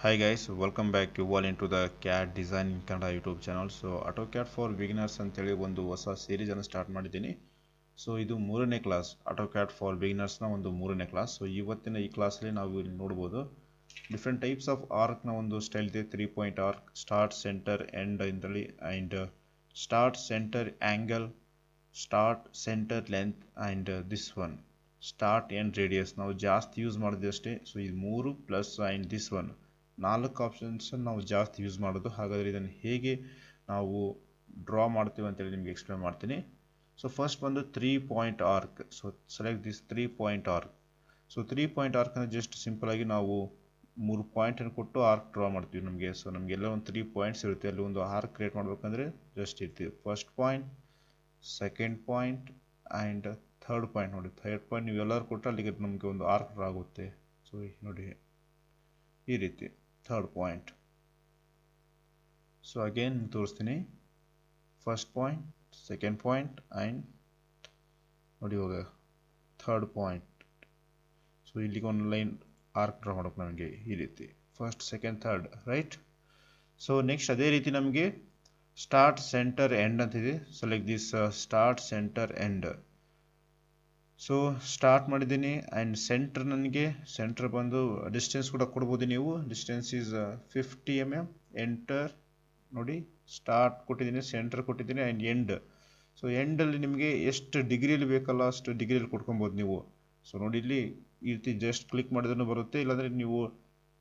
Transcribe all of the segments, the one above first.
Hi guys, welcome back. You all into the CAD design in kannada YouTube channel. So Autocad for beginners ಅಂತೇಳಿ ಒಂದು ಹೊಸ series ಅನ್ನು start ಮಾಡಿದ್ದೀನಿ. So ಇದು ಮೂರನೇ ಕ್ಲಾಸ್ Autocad for beginners ನ ಒಂದು ಮೂರನೇ ಕ್ಲಾಸ್. ಸೊ ಇವತ್ತಿನ ಈ ಕ್ಲಾಸ್ ಅಲ್ಲಿ ನಾವು ಇಲ್ಲಿ ನೋಡಬಹುದು ಡಿಫರೆಂಟ್ ಟೈಪ್ಸ್ ಆಫ್ ಆರ್ಕ್ ನ ಒಂದು ಸ್ಟೈಲ್ ಇದೆ. 3 point arc, start, centre, end ಅಂತೇಳಿ and start, centre, angle, start, centre, length and this one start end radius ನಾವು ಜಾಸ್ತಿ ಯೂಸ್ ಮಾಡಿದ್ವಿ ಅಷ್ಟೇ. ಸೊ ಇದು ಮೂರು ಪ್ಲಸ್ ಅಂಡ್ ದಿಸ್ ಒನ್ ನಾಲ್ಕು ಆಪ್ಷನ್ಸ್ ನಾವು ಜಾಸ್ತಿ ಯೂಸ್ ಮಾಡೋದು. ಹಾಗಾದರೆ ಇದನ್ನು ಹೇಗೆ ನಾವು ಡ್ರಾ ಮಾಡ್ತೀವಿ ಅಂತೇಳಿ ನಿಮಗೆ ಎಕ್ಸ್ಪ್ಲೇನ್ ಮಾಡ್ತೀನಿ. ಸೊ ಫಸ್ಟ್ ಬಂದು 3 point arc. So select this 3 point arc. So 3 point arc ಅಂದರೆ ಜಸ್ಟ್ ಸಿಂಪಲ್ ಆಗಿ ನಾವು 3 ಪಾಯಿಂಟನ್ನು ಕೊಟ್ಟು ಆರ್ಕ್ ಡ್ರಾ ಮಾಡ್ತೀವಿ ನಮಗೆ. ಸೊ ನಮಗೆಲ್ಲ ಒಂದು 3 ಪಾಯಿಂಟ್ಸ್ ಇರುತ್ತೆ. ಅಲ್ಲಿ ಒಂದು ಆರ್ಕ್ ಕ್ರಿಯೇಟ್ ಮಾಡಬೇಕಂದ್ರೆ ಜಸ್ಟ್ ಇರ್ತೀವಿ first point, second point and third point. ನೋಡಿ ಥರ್ಡ್ ಪಾಯಿಂಟ್ ನೀವು ಎಲ್ಲರೂ ಕೊಟ್ಟರೆ ಅಲ್ಲಿಗೆ ನಮಗೆ ಒಂದು ಆರ್ಕ್ ಡ್ರಾ ಆಗುತ್ತೆ. ಸೊ ನೋಡಿ ಈ ರೀತಿ ಥರ್ಡ್ ಪಾಯಿಂಟ್. ಸೊ ಅಗೇನ್ ತೋರಿಸ್ತೀನಿ. First point, second point and ನೋಡಿ ಇವಾಗ ಥರ್ಡ್ ಪಾಯಿಂಟ್. ಸೊ ಇಲ್ಲಿಗೆ ಒಂದು ಲೈನ್ ಆರ್ಕ್ ಡ್ರಾ ಮಾಡೋಕೆ ನಮಗೆ ಈ ರೀತಿ first, second, third, right. So next ಅದೇ ರೀತಿ ನಮಗೆ ಸ್ಟಾರ್ಟ್, ಸೆಂಟರ್, ಎಂಡ್ ಅಂತಿದೆ. So like this start, centre, end. So start ಮಾಡಿದ್ದೀನಿ ಆ್ಯಂಡ್ ಸೆಂಟರ್ ನನಗೆ ಸೆಂಟರ್ ಬಂದು ಡಿಸ್ಟೆನ್ಸ್ ಕೂಡ ಕೊಡ್ಬೋದು ನೀವು. Distance is 50 mm. ಎಂಟರ್ ನೋಡಿ ಸ್ಟಾರ್ಟ್ ಕೊಟ್ಟಿದ್ದೀನಿ, ಸೆಂಟರ್ ಕೊಟ್ಟಿದ್ದೀನಿ ಆ್ಯಂಡ್ ಎಂಡ್. ಸೊ ಎಂಡಲ್ಲಿ ನಿಮಗೆ ಎಷ್ಟು ಡಿಗ್ರಿಯಲ್ಲಿ ಬೇಕಲ್ಲ ಅಷ್ಟು ಡಿಗ್ರಿಯಲ್ಲಿ ಕೊಟ್ಕೊಬೋದು ನೀವು. ಸೊ ನೋಡಿ ಇಲ್ಲಿ ಈ ರೀತಿ ಜಸ್ಟ್ ಕ್ಲಿಕ್ ಮಾಡಿದ್ರೂ ಬರುತ್ತೆ. ಇಲ್ಲಾಂದರೆ ನೀವು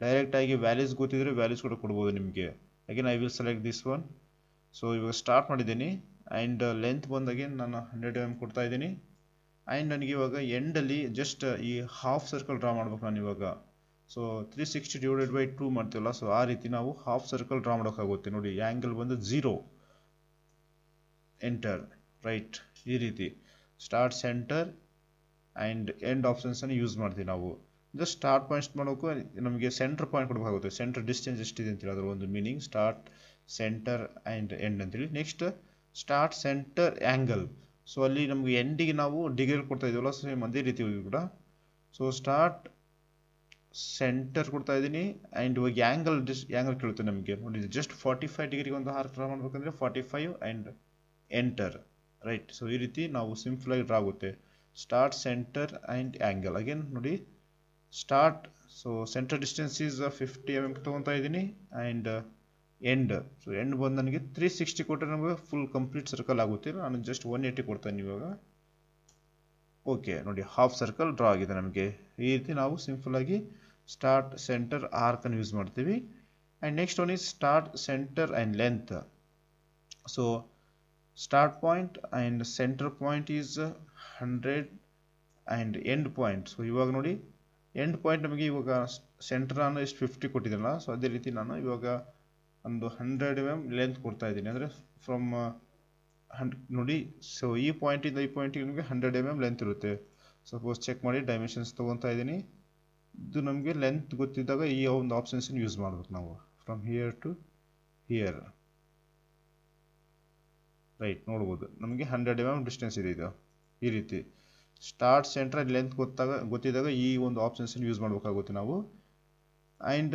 ಡೈರೆಕ್ಟಾಗಿ ವ್ಯಾಲ್ಯೂಸ್ ಗೊತ್ತಿದ್ರೆ ವ್ಯಾಲ್ಯೂಸ್ ಕೂಡ ಕೊಡ್ಬೋದು ನಿಮಗೆ. Again I will select this one. So ಇವಾಗ ಸ್ಟಾರ್ಟ್ ಮಾಡಿದ್ದೀನಿ ಆ್ಯಂಡ್ ಲೆಂತ್ ಬಂದಾಗೆ ನಾನು 100 mm ಕೊಡ್ತಾ ಇದ್ದೀನಿ. ಆ್ಯಂಡ್ ನನಗೆ ಇವಾಗ ಎಂಡಲ್ಲಿ ಜಸ್ಟ್ ಈ ಹಾಫ್ ಸರ್ಕಲ್ ಡ್ರಾ ಮಾಡ್ಬೇಕು ನಾನು ಇವಾಗ. ಸೊ 360/2 ಮಾಡ್ತೀವಲ್ಲ, ಸೊ ಆ ರೀತಿ ನಾವು ಹಾಫ್ ಸರ್ಕಲ್ ಡ್ರಾ ಮಾಡೋಕ್ಕಾಗುತ್ತೆ. ನೋಡಿ ಆ್ಯಂಗಲ್ ಬಂದು 0. Enter, right. ಈ ರೀತಿ ಸ್ಟಾರ್ಟ್, ಸೆಂಟರ್ ಆ್ಯಂಡ್ ಎಂಡ್ ಆಪ್ಷನ್ಸನ್ನು ಯೂಸ್ ಮಾಡ್ತೀವಿ ನಾವು. ಜಸ್ಟ್ ಸ್ಟಾರ್ಟ್ ಪಾಯಿಂಟ್ ಮಾಡೋಕ್ಕೂ ನಮಗೆ ಸೆಂಟರ್ ಪಾಯಿಂಟ್ ಕೊಡಬೇಕಾಗುತ್ತೆ. ಸೆಂಟರ್ ಡಿಸ್ಟೆನ್ಸ್ ಎಷ್ಟಿದೆ ಅಂತೇಳಿ ಅದರ ಒಂದು meaning start, centre and end ಅಂತೇಳಿ. Next start, centre, angle. So ಅಲ್ಲಿ ನಮಗೆ ಎಂಡಿಗೆ ನಾವು ಡಿಗ್ರಿ ಕೊಡ್ತಾ ಇದೀವಲ್ಲ, ಸೇಮ್ ಅದೇ ರೀತಿ ಕೂಡ. ಸೊ ಸ್ಟಾರ್ಟ್, ಸೆಂಟರ್ ಕೊಡ್ತಾ ಇದ್ದೀನಿ ಆ್ಯಂಡ್ ಇವಾಗ ಆ್ಯಂಗಲ್ ಕೇಳುತ್ತೆ ನಮಗೆ. ನೋಡಿ ಜಸ್ಟ್ 45 ಡಿಗ್ರಿಗೆ ಒಂದು ಆರ್ಕ್ ಡ್ರಾ ಮಾಡ್ಬೇಕಂದ್ರೆ 45 ಆ್ಯಂಡ್ ಎಂಟರ್, ರೈಟ್. ಸೊ ಈ ರೀತಿ ನಾವು ಸಿಂಪಲ್ ಆಗಿ ಡ್ರಾ ಆಗುತ್ತೆ. Start, centre and angle. Again ನೋಡಿ start. So centre distance is 50 mm ತೊಗೊತಾ ಇದ್ದೀನಿ ಆ್ಯಂಡ್ ಎಂಡ್. ಸೊ ಎಂಡ್ ಬಂದು ನನಗೆ 360 ಕೊಟ್ಟರೆ ನಮಗೆ ಫುಲ್ ಕಂಪ್ಲೀಟ್ ಸರ್ಕಲ್ ಆಗುತ್ತೆ. ನಾನು ಜಸ್ಟ್ 180 ಕೊಡ್ತೇನೆ ಇವಾಗ. ಓಕೆ ನೋಡಿ ಹಾಫ್ ಸರ್ಕಲ್ ಡ್ರಾ ಆಗಿದೆ ನಮಗೆ. ಈ ರೀತಿ ನಾವು ಸಿಂಪಲ್ ಆಗಿ ಸ್ಟಾರ್ಟ್, ಸೆಂಟರ್, ಆರ್ಕ್ ಅನ್ನು ಯೂಸ್ ಮಾಡ್ತೀವಿ. And next one is start, centre and length. So start point and centre point is 100 and end point. So ಇವಾಗ ನೋಡಿ ಎಂಡ್ ಪಾಯಿಂಟ್ ನಮಗೆ ಇವಾಗ ಸೆಂಟರ್ ನಾನು ಎಷ್ಟು 50 ಕೊಟ್ಟಿದ್ದೀನಲ್ಲ, ಸೊ ಅದೇ ರೀತಿ ನಾನು ಇವಾಗ ಒಂದು 100 mm ಲೆಂತ್ ಕೊಡ್ತಾ ಇದ್ದೀನಿ. ಅಂದರೆ ಫ್ರಮ್ ನೋಡಿ. ಸೊ ಈ ಪಾಯಿಂಟಿಂದ ಈ ಪಾಯಿಂಟಿಗೆ ನಿಮಗೆ 100 mm ಲೆಂತ್ ಇರುತ್ತೆ. ಸಪೋಸ್ ಚೆಕ್ ಮಾಡಿ ಡೈಮೆನ್ಷನ್ಸ್ ತೊಗೊತಾ ಇದ್ದೀನಿ. ಇದು ನಮಗೆ ಲೆಂತ್ ಗೊತ್ತಿದ್ದಾಗ ಈ ಒಂದು ಆಪ್ಷನ್ಸನ್ನು ಯೂಸ್ ಮಾಡ್ಬೇಕು ನಾವು. From here to here, right. ನೋಡ್ಬೋದು ನಮಗೆ 100 mm ಡಿಸ್ಟೆನ್ಸ್ ಇದೆ ಇದು. ಈ ರೀತಿ ಸ್ಟಾರ್ಟ್, ಸೆಂಟರ್, ಲೆಂತ್ ಗೊತ್ತಿದ್ದಾಗ ಈ ಒಂದು ಆಪ್ಷನ್ಸನ್ನು ಯೂಸ್ ಮಾಡಬೇಕಾಗುತ್ತೆ ನಾವು. ಆ್ಯಂಡ್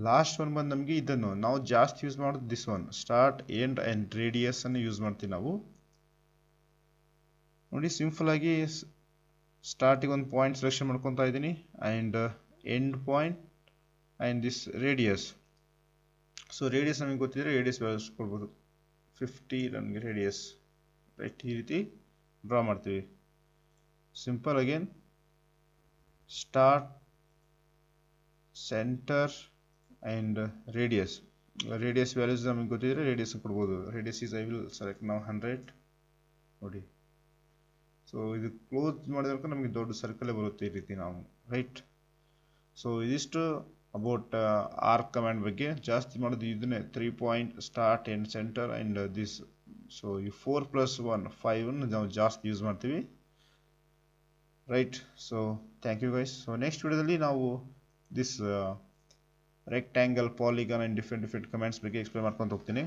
ಲಾಸ್ಟ್ ಒನ್ ಬಂದು ನಮಗೆ ಇದನ್ನು ನಾವು ಜಾಸ್ತಿ ಯೂಸ್ ಮಾಡೋದು this one start, end and radius ಅನ್ನು ಯೂಸ್ ಮಾಡ್ತೀವಿ ನಾವು. ನೋಡಿ ಸಿಂಪಲ್ ಆಗಿ ಸ್ಟಾರ್ಟಿಗೆ ಒಂದು ಪಾಯಿಂಟ್ ಸೆಲೆಕ್ಷನ್ ಮಾಡ್ಕೊತಾ ಇದ್ದೀನಿ and end point and this radius. So radius ನಮಗೆ ಗೊತ್ತಿದ್ರೆ ರೇಡಿಯಸ್ ವ್ಯಾಲ್ಯೂಸ್ ಕೊಡ್ಬೋದು. 50 ನಮಗೆ ರೇಡಿಯಸ್, ರೈಟ್. ಈ ರೀತಿ ಡ್ರಾ ಮಾಡ್ತೀವಿ simple. Again start, centre and radius. Radius values ನಮಗೆ ಗೊತ್ತಿದ್ರೆ ರೇಡಿಯಸ್ ಕೊಡ್ಬೋದು. Radius is I will select ನಾವು 100. ನೋಡಿ ಸೊ ಇದು ಕ್ಲೋಸ್ ಮಾಡಿದಾಗ ನಮಗೆ ದೊಡ್ಡ ಸರ್ಕಲೇ ಬರುತ್ತೆ ಈ ರೀತಿ ನಾವು, ರೈಟ್. ಸೊ ಇದಿಷ್ಟು ಅಬೌಟ್ ಆರ್ಕ್ ಕಮಾಂಡ್ ಬಗ್ಗೆ. ಜಾಸ್ತಿ ಮಾಡೋದು ಇದನ್ನೇ 3 point, start, end, center and this. So ಈ 4+1 5 ನಾವು ಜಾಸ್ತಿ ಯೂಸ್ ಮಾಡ್ತೀವಿ, right. So thank you guys. So next ವಿಡಿಯೋದಲ್ಲಿ ನಾವು this rectangle, polygon and different comments ಬಗ್ಗೆ ಎಕ್ಸ್ಪ್ಲೇನ್ ಮಾಡ್ಕೊಂಡು ಹೋಗ್ತೀನಿ.